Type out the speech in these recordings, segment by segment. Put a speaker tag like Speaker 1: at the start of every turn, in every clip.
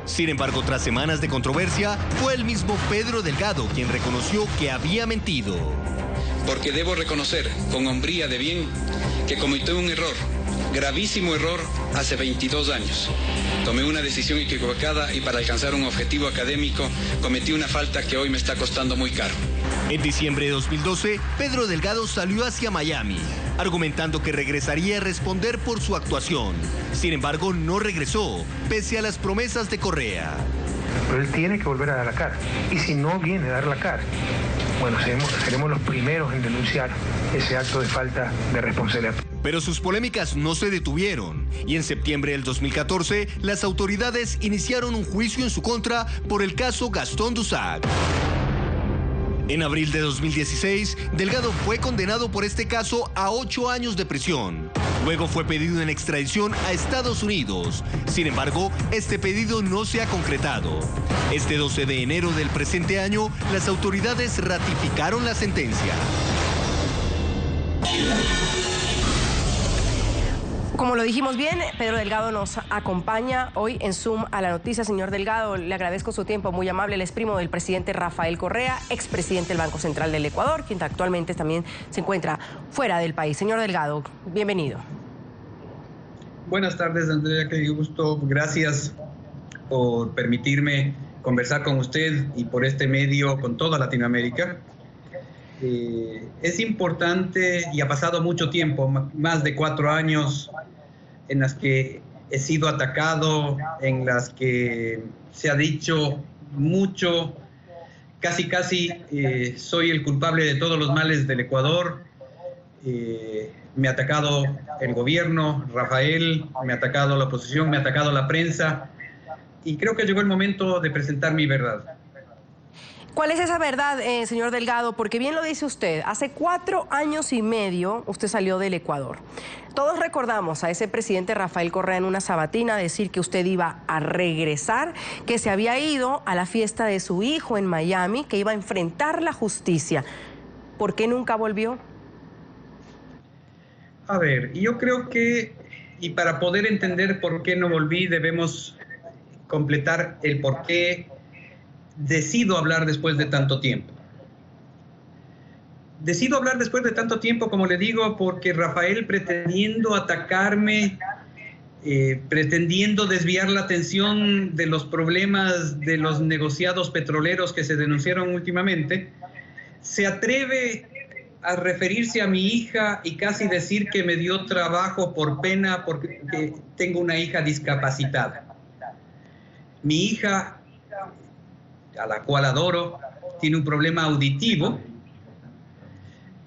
Speaker 1: Sin embargo, tras semanas de controversia, fue el mismo Pedro Delgado quien reconoció que había mentido.
Speaker 2: Porque debo reconocer, con hombría de bien, que cometí un error, gravísimo error, hace 22 años. Tomé una decisión equivocada y para alcanzar un objetivo académico cometí una falta que hoy me está costando muy caro.
Speaker 1: En diciembre de 2012, Pedro Delgado salió hacia Miami, argumentando que regresaría a responder por su actuación. Sin embargo, no regresó, pese a las promesas de Correa.
Speaker 3: Pero él tiene que volver a dar la cara. Y si no viene a dar la cara, bueno, seremos los primeros en denunciar ese acto de falta de responsabilidad.
Speaker 1: Pero sus polémicas no se detuvieron y en septiembre del 2014 las autoridades iniciaron un juicio en su contra por el caso Gastón Dusac. En abril de 2016, Delgado fue condenado por este caso a 8 años de prisión. Luego fue pedido en extradición a Estados Unidos. Sin embargo, este pedido no se ha concretado. Este 12 de enero del presente año, las autoridades ratificaron la sentencia.
Speaker 4: Como lo dijimos bien, Pedro Delgado nos acompaña hoy en Zoom a la noticia. Señor Delgado, le agradezco su tiempo, muy amable. Él es primo del presidente Rafael Correa, expresidente del Banco Central del Ecuador, quien actualmente también se encuentra fuera del país. Señor Delgado, bienvenido.
Speaker 5: Buenas tardes, Andrea, qué gusto. Gracias por permitirme conversar con usted y por este medio con toda Latinoamérica. Es importante y ha pasado mucho tiempo, más de 4 años, en las que he sido atacado, en las que se ha dicho mucho, casi soy el culpable de todos los males del Ecuador. Me ha atacado el gobierno, Rafael, me ha atacado la oposición, me ha atacado la prensa, y creo que llegó el momento de presentar mi verdad.
Speaker 4: ¿Cuál es esa verdad, señor Delgado? Porque bien lo dice usted, hace 4 años y medio usted salió del Ecuador. Todos recordamos a ese presidente Rafael Correa en una sabatina decir que usted iba a regresar, que se había ido a la fiesta de su hijo en Miami, que iba a enfrentar la justicia. ¿Por qué nunca volvió?
Speaker 5: A ver, yo creo que, y para poder entender por qué no volví, debemos completar el por qué decido hablar después de tanto tiempo. Decido hablar después de tanto tiempo, como le digo, porque Rafael, pretendiendo atacarme, pretendiendo desviar la atención de los problemas de los negociados petroleros que se denunciaron últimamente, se atreve a referirse a mi hija y casi decir que me dio trabajo por pena porque tengo una hija discapacitada. Mi hija, a la cual adoro, tiene un problema auditivo,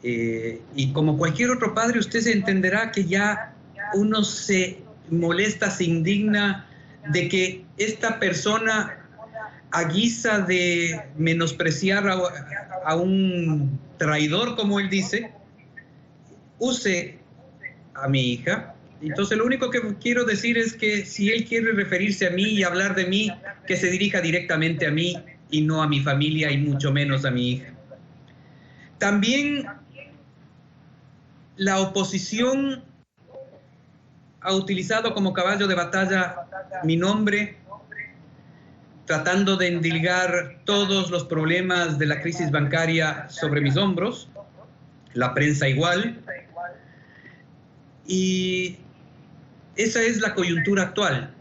Speaker 5: y como cualquier otro padre usted se entenderá que ya uno se molesta, se indigna de que esta persona, a guisa de menospreciar a un traidor, como él dice, use a mi hija. Entonces lo único que quiero decir es que si él quiere referirse a mí y hablar de mí, que se dirija directamente a mí y no a mi familia y mucho menos a mi hija. También la oposición ha utilizado como caballo de batalla mi nombre, tratando de endilgar todos los problemas de la crisis bancaria sobre mis hombros, la prensa igual, y esa es la coyuntura actual.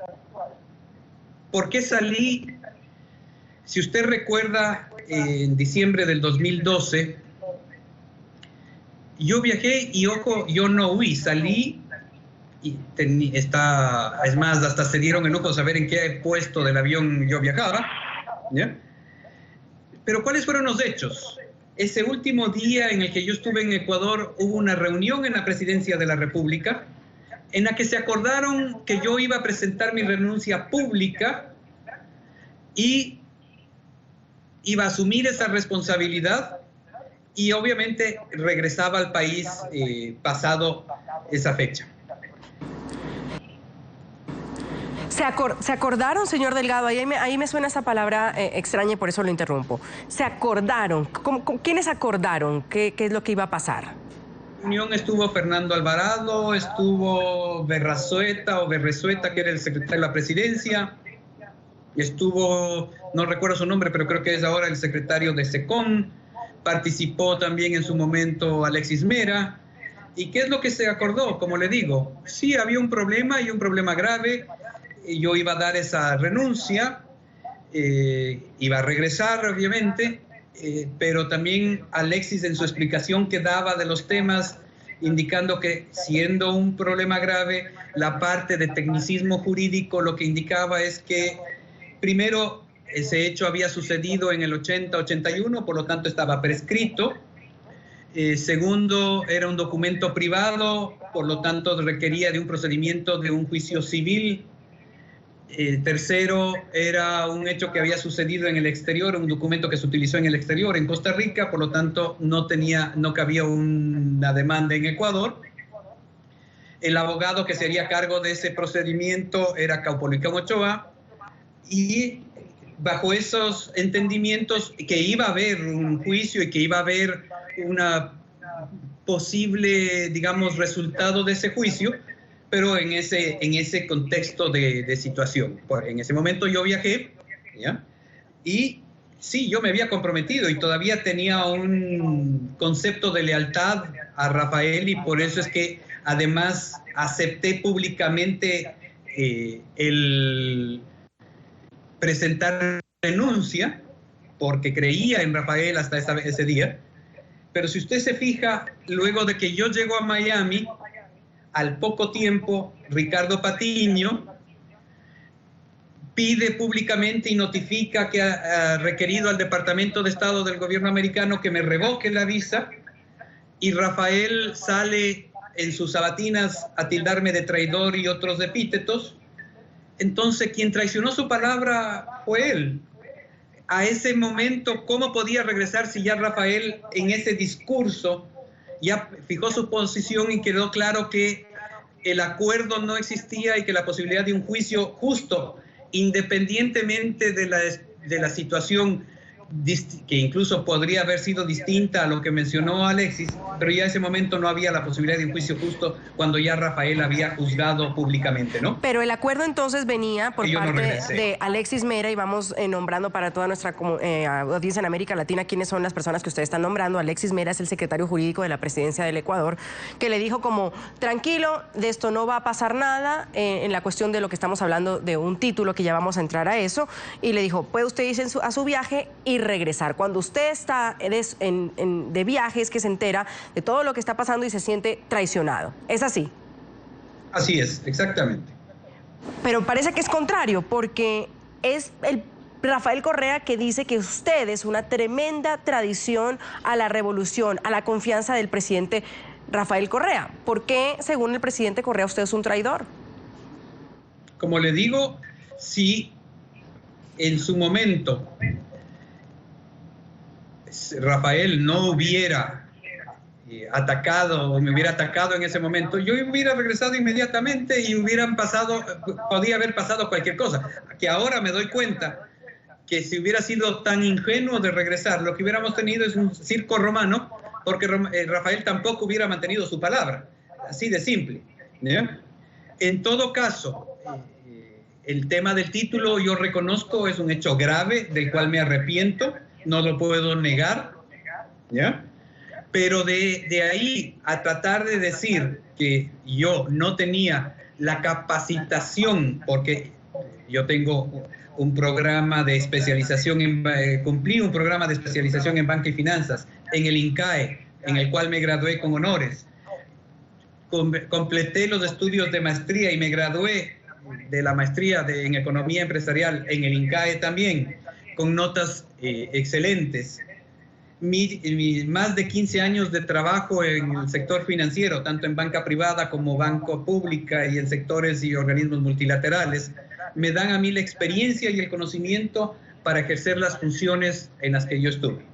Speaker 5: ¿Por qué salí? Si usted recuerda, en diciembre del 2012, yo viajé y, ojo, yo no huí, salí y es más, hasta se dieron el lujo de saber en qué puesto del avión yo viajaba, ¿ya? Pero ¿cuáles fueron los hechos? Ese último día en el que yo estuve en Ecuador, hubo una reunión en la Presidencia de la República en la que se acordaron que yo iba a presentar mi renuncia pública y iba a asumir esa responsabilidad y obviamente regresaba al país pasado esa fecha.
Speaker 4: ¿Se acordaron, señor Delgado? Ahí me suena esa palabra extraña y por eso lo interrumpo. ¿Se acordaron? ¿Quiénes acordaron? ¿Qué es lo que iba a pasar?
Speaker 5: En la reunión estuvo Fernando Alvarado, estuvo Berrazueta, que era el secretario de la Presidencia, Estuvo, no recuerdo su nombre, pero creo que es ahora el secretario de SECOM. Participó también en su momento Alexis Mera. ¿Y qué es lo que se acordó? Como le digo, sí había un problema y un problema grave. Yo iba a dar esa renuncia, iba a regresar obviamente, pero también Alexis en su explicación que daba de los temas, indicando que siendo un problema grave, la parte de tecnicismo jurídico lo que indicaba es que primero ese hecho había sucedido en el 80-81, por lo tanto estaba prescrito. Segundo, era un documento privado, por lo tanto requería de un procedimiento de un juicio civil. Tercero, era un hecho que había sucedido en el exterior, un documento que se utilizó en el exterior, en Costa Rica, por lo tanto no cabía una demanda en Ecuador. El abogado que se haría cargo de ese procedimiento era Caupolicán Ochoa, y bajo esos entendimientos que iba a haber un juicio y que iba a haber una posible, digamos, resultado de ese juicio, pero en ese contexto de situación. En ese momento yo viajé, ¿ya? Y sí, yo me había comprometido y todavía tenía un concepto de lealtad a Rafael, y por eso es que además acepté públicamente el presentar renuncia, porque creía en Rafael hasta ese día. Pero si usted se fija, luego de que yo llego a Miami, al poco tiempo, Ricardo Patiño pide públicamente y notifica que ha requerido al Departamento de Estado del gobierno americano que me revoque la visa, y Rafael sale en sus sabatinas a tildarme de traidor y otros epítetos. Entonces, quien traicionó su palabra fue él. A ese momento, ¿cómo podía regresar si ya Rafael en ese discurso ya fijó su posición y quedó claro que el acuerdo no existía y que la posibilidad de un juicio justo, independientemente de la situación que incluso podría haber sido distinta a lo que mencionó Alexis, pero ya en ese momento no había la posibilidad de un juicio justo cuando ya Rafael había juzgado públicamente, ¿no?
Speaker 4: Pero el acuerdo entonces venía por parte de Alexis Mera, y vamos nombrando para toda nuestra audiencia en América Latina quiénes son las personas que ustedes están nombrando. Alexis Mera es el secretario jurídico de la presidencia del Ecuador, que le dijo como, tranquilo, de esto no va a pasar nada, en la cuestión de lo que estamos hablando de un título, que ya vamos a entrar a eso, y le dijo, puede usted irse a su viaje y regresar. Cuando usted está de viaje es que se entera de todo lo que está pasando y se siente traicionado. ¿Es así?
Speaker 5: Así es, exactamente.
Speaker 4: Pero parece que es contrario, porque es el Rafael Correa que dice que usted es una tremenda traición a la revolución, a la confianza del presidente Rafael Correa. ¿Por qué, según el presidente Correa, usted es un traidor?
Speaker 5: Como le digo, si en su momento Rafael no hubiera atacado o me hubiera atacado en ese momento, yo hubiera regresado inmediatamente y podía haber pasado cualquier cosa. Que ahora me doy cuenta que si hubiera sido tan ingenuo de regresar, lo que hubiéramos tenido es un circo romano, porque Rafael tampoco hubiera mantenido su palabra, así de simple, ¿ya? En todo caso, el tema del título, yo reconozco, es un hecho grave del cual me arrepiento, no lo puedo negar, ¿ya? Pero de ahí a tratar de decir que yo no tenía la capacitación, porque yo tengo un programa de especialización, cumplí un programa de especialización en banca y finanzas en el INCAE, en el cual me gradué con honores. Completé los estudios de maestría y me gradué de la maestría en economía empresarial en el INCAE también, con notas excelentes. Más de 15 años de trabajo en el sector financiero, tanto en banca privada como banca pública y en sectores y organismos multilaterales, me dan a mí la experiencia y el conocimiento para ejercer las funciones en las que yo estuve.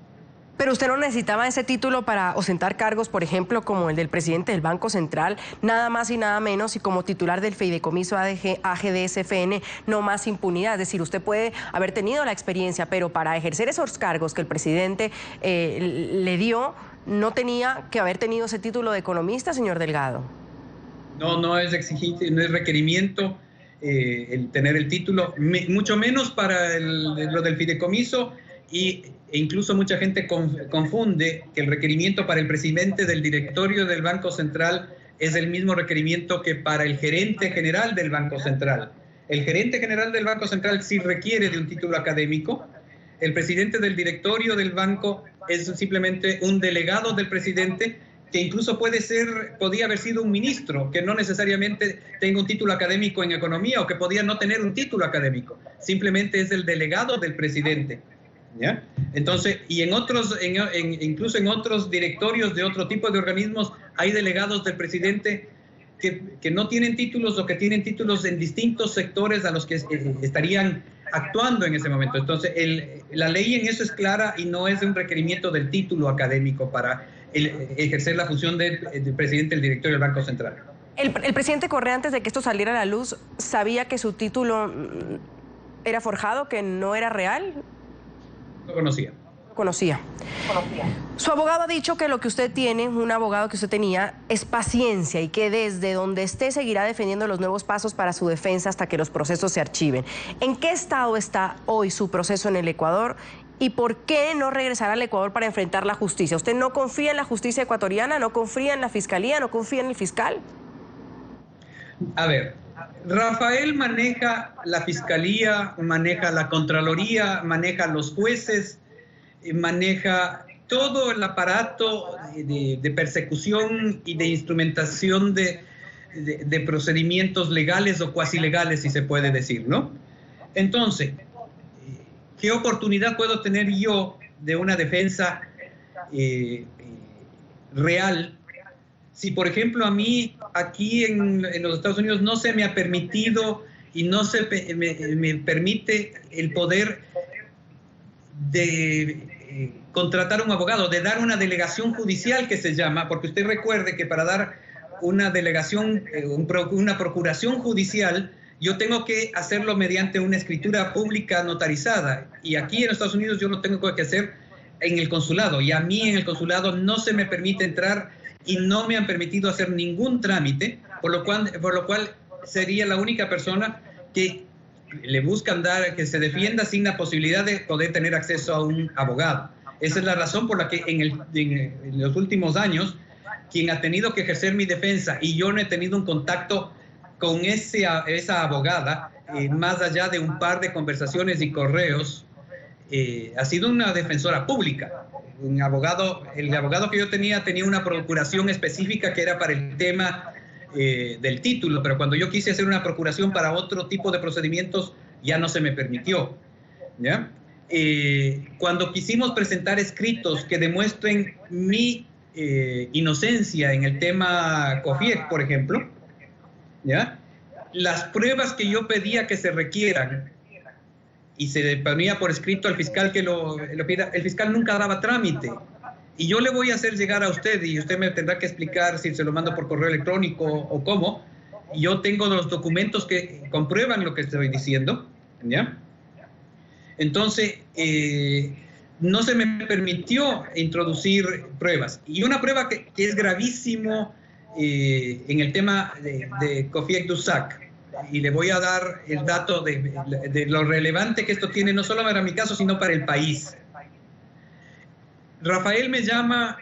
Speaker 4: Pero usted no necesitaba ese título para ostentar cargos, por ejemplo, como el del presidente del Banco Central, nada más y nada menos, y como titular del fideicomiso AGDSFN, no más impunidad. Es decir, usted puede haber tenido la experiencia, pero para ejercer esos cargos que el presidente le dio, no tenía que haber tenido ese título de economista, señor Delgado.
Speaker 5: No es exigente, no es requerimiento. el tener el título, mucho menos para lo del fideicomiso, e incluso mucha gente confunde que el requerimiento para el presidente del directorio del Banco Central es el mismo requerimiento que para el gerente general del Banco Central. El gerente general del Banco Central sí requiere de un título académico. El presidente del directorio del banco es simplemente un delegado del presidente, que incluso podía haber sido un ministro, que no necesariamente tenga un título académico en economía, o que podía no tener un título académico. Simplemente es el delegado del presidente, ¿ya? Entonces, y incluso en otros directorios de otro tipo de organismos, hay delegados del presidente que no tienen títulos, o que tienen títulos en distintos sectores a los que estarían actuando en ese momento. Entonces, la ley en eso es clara, y no es un requerimiento del título académico para ejercer la función del presidente del directorio del Banco Central.
Speaker 4: El presidente Correa, antes de que esto saliera a la luz, ¿sabía que su título era forjado, que no era real?
Speaker 5: Lo conocía.
Speaker 4: Conocía. Su abogado ha dicho que lo que usted tiene, un abogado que usted tenía, es paciencia, y que desde donde esté seguirá defendiendo los nuevos pasos para su defensa hasta que los procesos se archiven. ¿En qué estado está hoy su proceso en el Ecuador? ¿Y por qué no regresar al Ecuador para enfrentar la justicia? ¿Usted no confía en la justicia ecuatoriana, no confía en la fiscalía, no confía en el fiscal?
Speaker 5: A ver, Rafael maneja la fiscalía, maneja la Contraloría, maneja los jueces, maneja todo el aparato de persecución y de instrumentación de procedimientos legales o cuasi legales, si se puede decir, ¿no? Entonces, ¿qué oportunidad puedo tener yo de una defensa real si, por ejemplo, a mí aquí en los Estados Unidos no se me ha permitido y no se me permite el poder de contratar un abogado, de dar una delegación judicial, que se llama, porque usted recuerde que para dar una delegación, una procuración judicial, yo tengo que hacerlo mediante una escritura pública notarizada, y aquí en Estados Unidos yo lo tengo que hacer en el consulado, y a mí en el consulado no se me permite entrar y no me han permitido hacer ningún trámite, por lo cual sería la única persona que le buscan dar, que se defienda sin la posibilidad de poder tener acceso a un abogado. Esa es la razón por la que en los últimos años, quien ha tenido que ejercer mi defensa, y yo no he tenido un contacto con esa abogada, más allá de un par de conversaciones y correos, ha sido una defensora pública. El abogado que yo tenía una procuración específica que era para el tema del título, pero cuando yo quise hacer una procuración para otro tipo de procedimientos, ya no se me permitió, ¿ya? Cuando quisimos presentar escritos que demuestren mi inocencia en el tema COFIEC, por ejemplo, ¿ya? Las pruebas que yo pedía que se requieran y se ponía por escrito al fiscal que lo pida, el fiscal nunca daba trámite. Y yo le voy a hacer llegar a usted, y usted me tendrá que explicar si se lo mando por correo electrónico o cómo. Yo tengo los documentos que comprueban lo que estoy diciendo, ¿ya? Entonces, no se me permitió introducir pruebas. Y una prueba que es gravísimo en el tema de COFIEC-DUSAC, y le voy a dar el dato de lo relevante que esto tiene, no solo para mi caso, sino para el país. Rafael me llama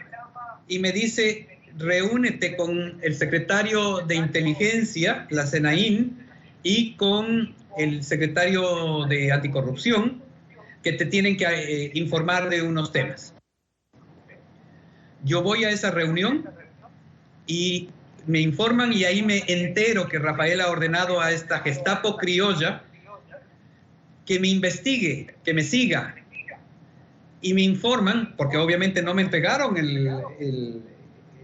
Speaker 5: y me dice: reúnete con el secretario de inteligencia, la SENAIN, y con el secretario de anticorrupción, que te tienen que informar de unos temas. Yo voy a esa reunión y me informan, y ahí me entero que Rafael ha ordenado a esta Gestapo criolla que me investigue, que me siga. Y me informan, porque obviamente no me entregaron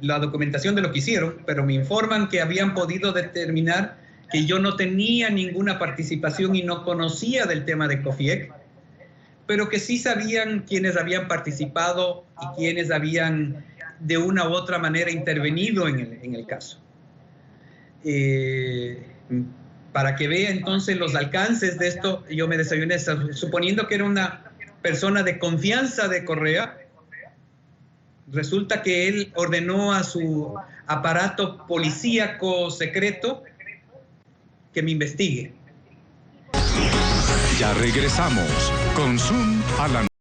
Speaker 5: la documentación de lo que hicieron, pero me informan que habían podido determinar que yo no tenía ninguna participación y no conocía del tema de COFIEC, pero que sí sabían quiénes habían participado y quiénes habían de una u otra manera intervenido en el caso. Para que vea entonces los alcances de esto, yo me desayuné, suponiendo que era una persona de confianza de Correa. Resulta que él ordenó a su aparato policíaco secreto que me investigue.
Speaker 6: Ya regresamos con Zoom a la